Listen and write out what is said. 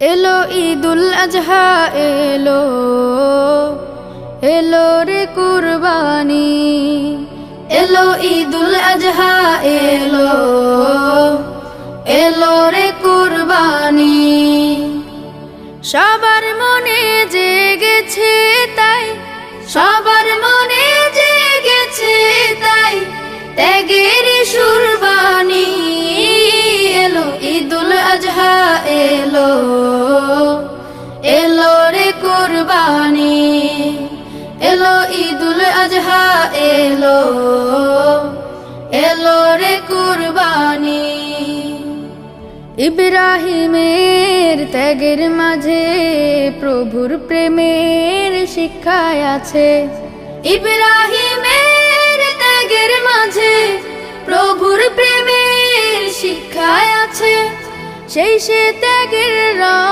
এলো ঈদুল আজহা এলো, এলো রে কুরবানি। এলো ঈদুল আজহা এলো, এলো রে কুরবানি। সবার মনে জেগেছে তাই, সবার মনে জেগেছে তাই ত্যাগের সুরবানি। এলো ঈদুল আজহা এলো, এলো রে কুরবানি। এলো ঈদুল আজহা এলো, এলো রে কুরবানি। ইব্রাহিমের ত্যাগের মাঝে প্রভুর প্রেমের শিক্ষায় আছে। ইব্রাহিমের ত্যাগের মাঝে প্রভুর প্রেমের শিক্ষায় আছে। সেই সে ত্যাগের